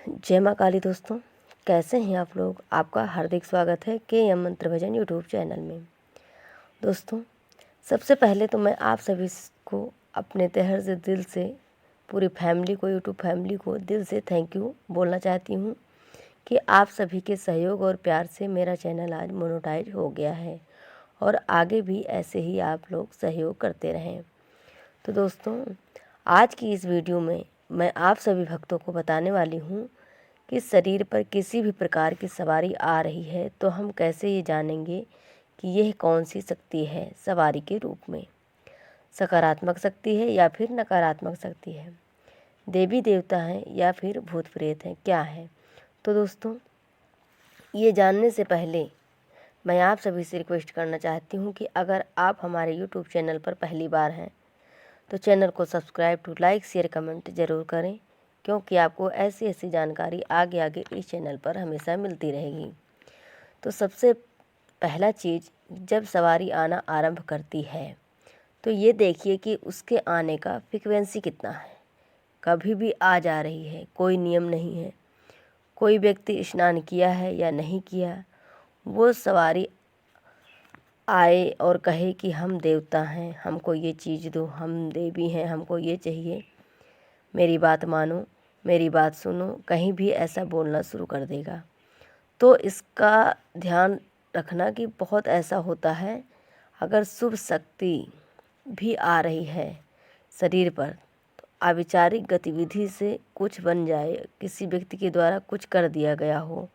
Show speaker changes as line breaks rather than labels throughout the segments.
जय माँ काली दोस्तों, कैसे हैं आप लोग। आपका हार्दिक स्वागत है KM मंत्र भजन यूट्यूब चैनल में। दोस्तों, सबसे पहले तो मैं आप सभी को अपने तहे से दिल से, पूरी फैमिली को, यूट्यूब फैमिली को दिल से थैंक यू बोलना चाहती हूँ कि आप सभी के सहयोग और प्यार से मेरा चैनल आज मोनेटाइज हो गया है और आगे भी ऐसे ही आप लोग सहयोग करते रहें। तो दोस्तों, आज की इस वीडियो में मैं आप सभी भक्तों को बताने वाली हूँ कि शरीर पर किसी भी प्रकार की सवारी आ रही है तो हम कैसे ये जानेंगे कि यह कौन सी शक्ति है सवारी के रूप में। सकारात्मक शक्ति है या फिर नकारात्मक शक्ति है, देवी देवता हैं या फिर भूत प्रेत हैं, क्या है। तो दोस्तों, ये जानने से पहले मैं आप सभी से रिक्वेस्ट करना चाहती हूँ कि अगर आप हमारे यूट्यूब चैनल पर पहली बार हैं तो चैनल को subscribe to like share comment ज़रूर करें, क्योंकि आपको ऐसी ऐसी जानकारी आगे आगे इस चैनल पर हमेशा मिलती रहेगी। तो सबसे पहला चीज़, जब सवारी आना आरंभ करती है तो ये देखिए कि उसके आने का फ्रीक्वेंसी कितना है। कभी भी आ जा रही है, कोई नियम नहीं है। कोई व्यक्ति स्नान किया है या नहीं किया, वो सवारी आए और कहे कि हम देवता हैं, हमको ये चीज़ दो, हम देवी हैं, हमको ये चाहिए, मेरी बात मानो, मेरी बात सुनो, कहीं भी ऐसा बोलना शुरू कर देगा। तो इसका ध्यान रखना कि बहुत ऐसा होता है, अगर शुभ शक्ति भी आ रही है शरीर पर तो अविचारिक गतिविधि से कुछ बन जाए, किसी व्यक्ति के द्वारा कुछ कर दिया गया हो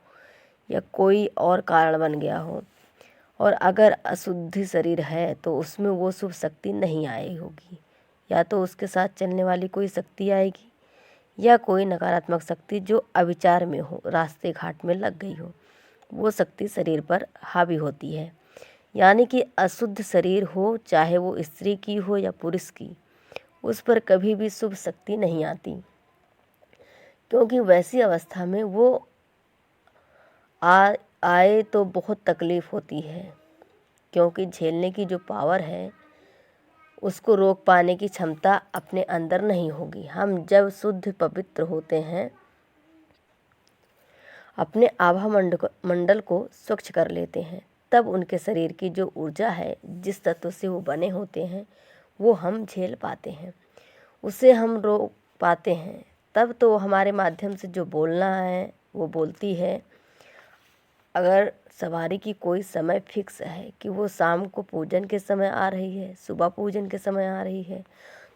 या कोई और कारण बन गया हो, और अगर अशुद्धि शरीर है तो उसमें वो शुभ शक्ति नहीं आई होगी। या तो उसके साथ चलने वाली कोई शक्ति आएगी या कोई नकारात्मक शक्ति जो अविचार में हो, रास्ते घाट में लग गई हो, वो शक्ति शरीर पर हावी होती है। यानी कि अशुद्ध शरीर हो, चाहे वो स्त्री की हो या पुरुष की, उस पर कभी भी शुभ शक्ति नहीं आती, क्योंकि वैसी अवस्था में वो आए तो बहुत तकलीफ़ होती है, क्योंकि झेलने की जो पावर है उसको रोक पाने की क्षमता अपने अंदर नहीं होगी। हम जब शुद्ध पवित्र होते हैं, अपने आभा मंडल को स्वच्छ कर लेते हैं, तब उनके शरीर की जो ऊर्जा है, जिस तत्व से वो बने होते हैं, वो हम झेल पाते हैं, उसे हम रोक पाते हैं। तब तो हमारे माध्यम से जो बोलना है वो बोलती है। अगर सवारी की कोई समय फिक्स है कि वो शाम को पूजन के समय आ रही है, सुबह पूजन के समय आ रही है,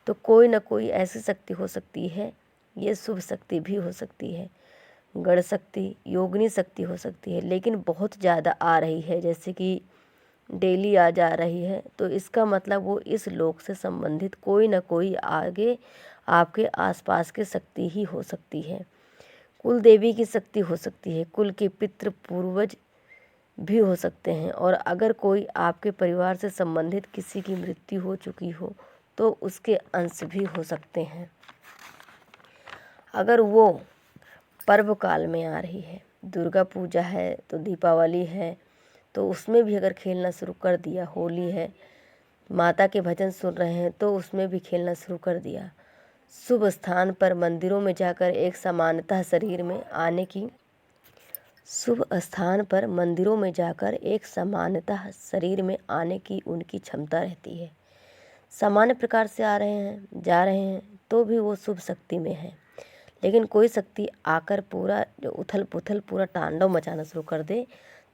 तो कोई ना कोई ऐसी शक्ति हो सकती है, ये शुभ शक्ति भी हो सकती है, गढ़ शक्ति, योगिनी शक्ति हो सकती है, लेकिन बहुत ज़्यादा आ रही है, जैसे कि डेली आ जा रही है, तो इसका मतलब वो इस लोक से संबंधित कोई ना कोई आगे आपके आसपास की शक्ति ही हो सकती है। कुल देवी की शक्ति हो सकती है, कुल के पितृ पूर्वज भी हो सकते हैं, और अगर कोई आपके परिवार से संबंधित किसी की मृत्यु हो चुकी हो तो उसके अंश भी हो सकते हैं। अगर वो पर्व काल में आ रही है, दुर्गा पूजा है तो दीपावली है, तो उसमें भी अगर खेलना शुरू कर दिया, होली है, माता के भजन सुन रहे हैं तो उसमें भी खेलना शुरू कर दिया, शुभ स्थान पर मंदिरों में जाकर एक समानता शरीर में आने की, शुभ स्थान पर मंदिरों में जाकर एक समानता शरीर में आने की उनकी क्षमता रहती है। सामान्य प्रकार से आ रहे हैं, जा रहे हैं, तो भी वो शुभ शक्ति में है। लेकिन कोई शक्ति आकर पूरा जो उथल पुथल पूरा तांडव मचाना शुरू कर दे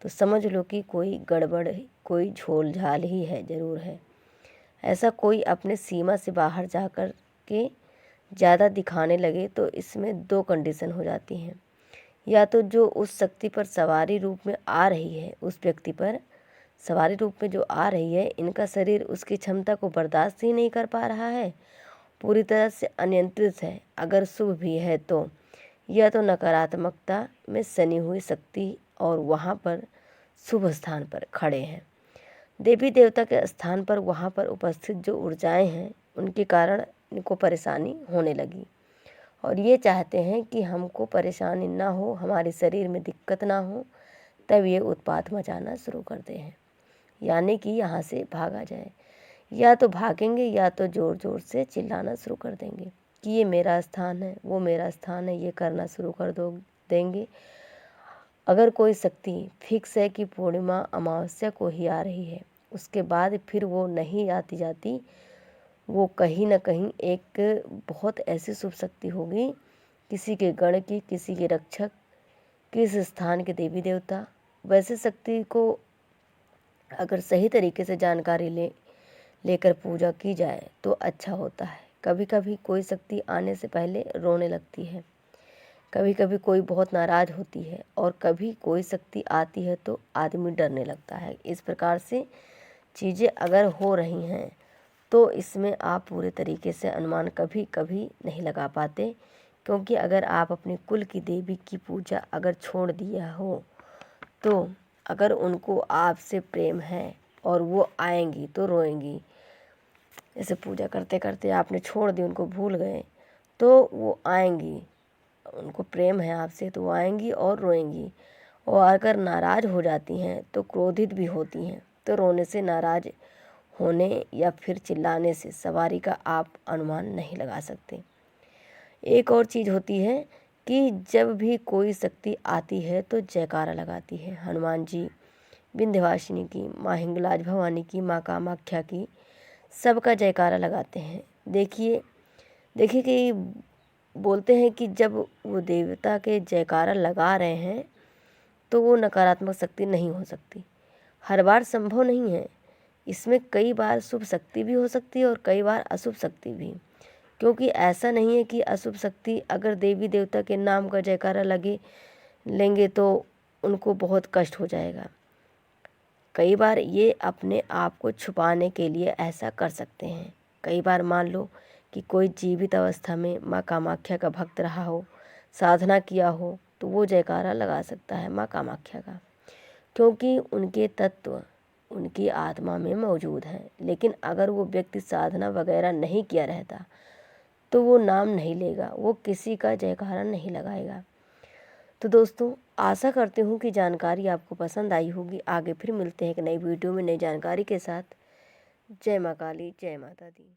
तो समझ लो कि कोई गड़बड़, कोई झोल झाल ही है, ज़रूर है। ऐसा कोई अपने सीमा से बाहर जाकर के ज़्यादा दिखाने लगे तो इसमें दो कंडीशन हो जाती हैं। या तो जो उस शक्ति पर सवारी रूप में आ रही है, उस व्यक्ति पर सवारी रूप में जो आ रही है, इनका शरीर उसकी क्षमता को बर्दाश्त ही नहीं कर पा रहा है, पूरी तरह से अनियंत्रित है। अगर शुभ भी है तो यह तो नकारात्मकता में सनी हुई शक्ति और वहाँ पर शुभ स्थान पर खड़े हैं, देवी देवता के स्थान पर वहाँ पर उपस्थित जो ऊर्जाएं हैं, उनके कारण इनको परेशानी होने लगी, और ये चाहते हैं कि हमको परेशानी ना हो, हमारे शरीर में दिक्कत ना हो, तब ये उत्पात मचाना शुरू करते हैं। यानी कि यहाँ से भागा जाए, या तो भागेंगे या तो ज़ोर ज़ोर से चिल्लाना शुरू कर देंगे कि ये मेरा स्थान है, वो मेरा स्थान है, ये करना शुरू कर देंगे। अगर कोई शक्ति फिक्स है कि पूर्णिमा अमावस्या को ही आ रही है, उसके बाद फिर वो नहीं आती जाती, वो कहीं ना कहीं एक बहुत ऐसी शुभ शक्ति होगी, किसी के गण की, किसी के रक्षक, किस स्थान के देवी देवता। वैसे शक्ति को अगर सही तरीके से जानकारी लेकर पूजा की जाए तो अच्छा होता है। कभी कभी कोई शक्ति आने से पहले रोने लगती है, कभी कभी कोई बहुत नाराज होती है, और कभी कोई शक्ति आती है तो आदमी डरने लगता है। इस प्रकार से चीज़ें अगर हो रही हैं तो इसमें आप पूरे तरीके से अनुमान कभी कभी नहीं लगा पाते, क्योंकि अगर आप अपने कुल की देवी की पूजा अगर छोड़ दिया हो, तो अगर उनको आपसे प्रेम है और वो आएंगी तो रोएंगी। जैसे पूजा करते करते आपने छोड़ दी, उनको भूल गए, तो वो आएंगी, उनको प्रेम है आपसे तो वो आएंगी और रोएंगी। और अगर नाराज़ हो जाती हैं तो क्रोधित भी होती हैं, तो रोने से, नाराज़ होने या फिर चिल्लाने से सवारी का आप अनुमान नहीं लगा सकते। एक और चीज़ होती है कि जब भी कोई शक्ति आती है तो जयकारा लगाती है। हनुमान जी, विंध्यवासिनी की, माँ हिंगलाज भवानी की, माँ कामाख्या की, सबका जयकारा लगाते हैं। देखिए कि बोलते हैं कि जब वो देवता के जयकारा लगा रहे हैं तो वो नकारात्मक शक्ति नहीं हो सकती। हर बार संभव नहीं है, इसमें कई बार शुभ शक्ति भी हो सकती है और कई बार अशुभ शक्ति भी, क्योंकि ऐसा नहीं है कि अशुभ शक्ति अगर देवी देवता के नाम का जयकारा लेंगे तो उनको बहुत कष्ट हो जाएगा। कई बार ये अपने आप को छुपाने के लिए ऐसा कर सकते हैं। कई बार मान लो कि कोई जीवित अवस्था में माँ कामाख्या का भक्त रहा हो, साधना किया हो, तो वो जयकारा लगा सकता है माँ कामाख्या का, क्योंकि उनके तत्व उनकी आत्मा में मौजूद हैं। लेकिन अगर वो व्यक्ति साधना वगैरह नहीं किया रहता तो वो नाम नहीं लेगा, वो किसी का जयकारा नहीं लगाएगा। तो दोस्तों, आशा करती हूँ कि जानकारी आपको पसंद आई होगी। आगे फिर मिलते हैं एक नई वीडियो में नई जानकारी के साथ। जय माँ काली, जय माता दी।